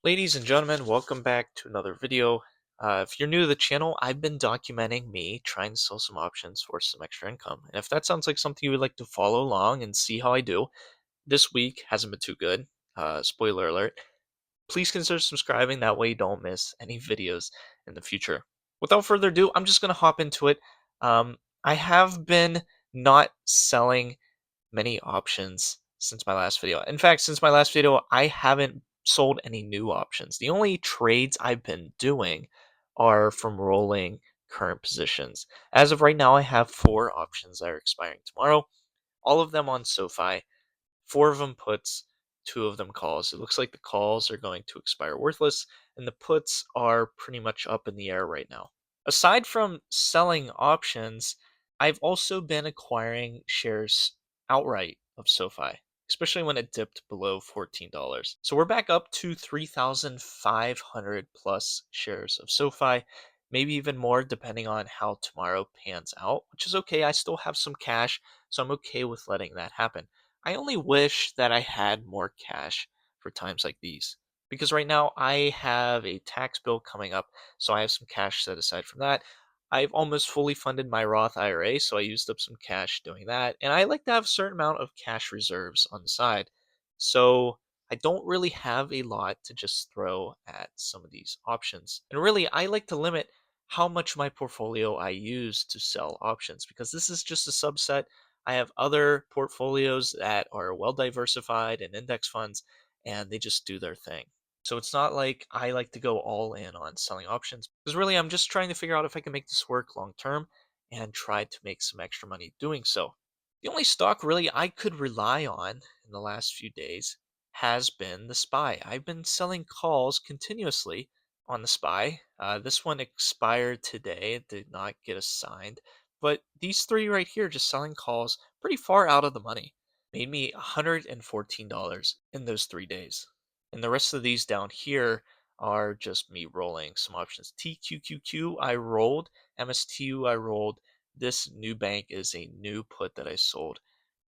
Ladies and gentlemen, welcome back to another video. If you're new to the channel, I've been documenting me trying to sell some options for some extra income. And if that sounds like something you would like to follow along and see how I do, this week hasn't been too good. Spoiler alert. Please consider subscribing, that way you don't miss any videos in the future. Without further ado, I'm just going to hop into it. I have been not selling many options since my last video. In fact, since my last video, I haven't sold any new options. The only trades I've been doing are from rolling current positions. As of right now, I have 4 options that are expiring tomorrow, all of them on SoFi. 4 of them puts, 2 of them calls. It looks like the calls are going to expire worthless, and the puts are pretty much up in the air right now. Aside from selling options, I've also been acquiring shares outright of SoFi, especially when it dipped below $14. So we're back up to 3,500 plus shares of SoFi, maybe even more depending on how tomorrow pans out, which is okay. I still have some cash, so I'm okay with letting that happen. I only wish that I had more cash for times like these. Because right now I have a tax bill coming up, so I have some cash set aside from that. I've almost fully funded my Roth IRA, so I used up some cash doing that. And I like to have a certain amount of cash reserves on the side. So I don't really have a lot to just throw at some of these options. And really, I like to limit how much of my portfolio I use to sell options because this is just a subset. I have other portfolios that are well diversified and index funds, and they just do their thing. So it's not like I like to go all in on selling options because really I'm just trying to figure out if I can make this work long term and try to make some extra money doing so. The only stock really I could rely on in the last few days has been the SPY. I've been selling calls continuously on the SPY. This one expired today. It did not get assigned. But these 3 right here, just selling calls pretty far out of the money, made me $114 in those 3 days. And the rest of these down here are just me rolling some options. TQQQ I rolled, MSTU I rolled. This new bank is a new put that I sold.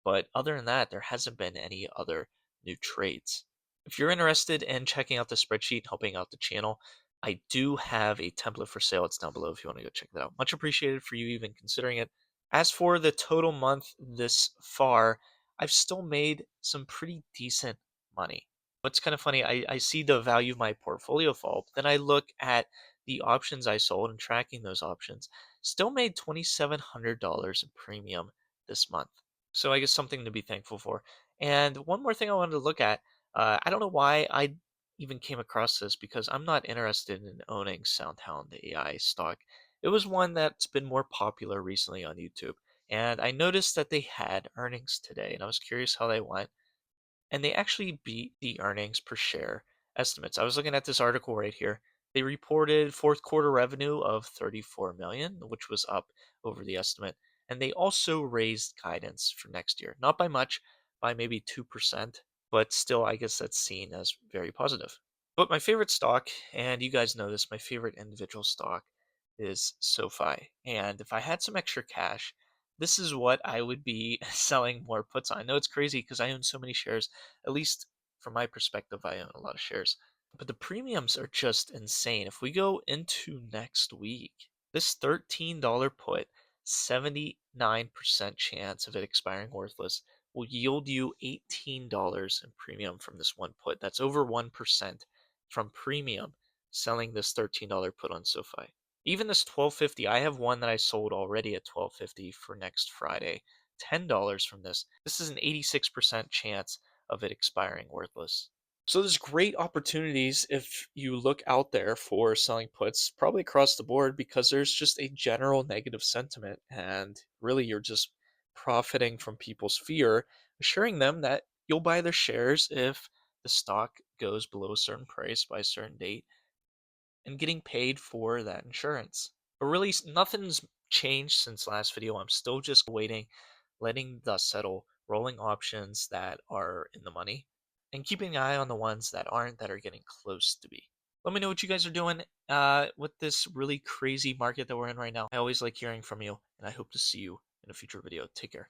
But other than that, there hasn't been any other new trades. If you're interested in checking out the spreadsheet, helping out the channel, I do have a template for sale. It's down below if you want to go check that out. Much appreciated for you even considering it. As for the total month this far, I've still made some pretty decent money. What's kind of funny, I see the value of my portfolio fall, but then I look at the options I sold and tracking those options, still made $2,700 in premium this month. So I guess something to be thankful for. And one more thing I wanted to look at, I don't know why I even came across this because I'm not interested in owning SoundHound, the AI stock. It was one that's been more popular recently on YouTube. And I noticed that they had earnings today, and I was curious how they went. And they actually beat the earnings per share estimates. I was looking at this article right here. They reported fourth quarter revenue of 34 million, which was up over the estimate. And they also raised guidance for next year. Not by much, by maybe 2%, but still I guess that's seen as very positive. But my favorite stock, and you guys know this, my favorite individual stock is SoFi. And if I had some extra cash, this is what I would be selling more puts on. I know it's crazy because I own so many shares. At least from my perspective, I own a lot of shares. But the premiums are just insane. If we go into next week, this $13 put, 79% chance of it expiring worthless, will yield you $18 in premium from this one put. That's over 1% from premium selling this $13 put on SoFi. Even this 12.50, I have one that I sold already at 12.50 for next Friday. $10 from this. This is an 86% chance of it expiring worthless. So there's great opportunities if you look out there for selling puts, probably across the board, because there's just a general negative sentiment, and really you're just profiting from people's fear, assuring them that you'll buy their shares if the stock goes below a certain price by a certain date and getting paid for that insurance. But really, nothing's changed since last video. I'm still just waiting, letting dust settle, rolling options that are in the money, and keeping an eye on the ones that aren't, that are getting close to be. Let me know what you guys are doing with this really crazy market that we're in right now. I always like hearing from you, and I hope to see you in a future video. Take care.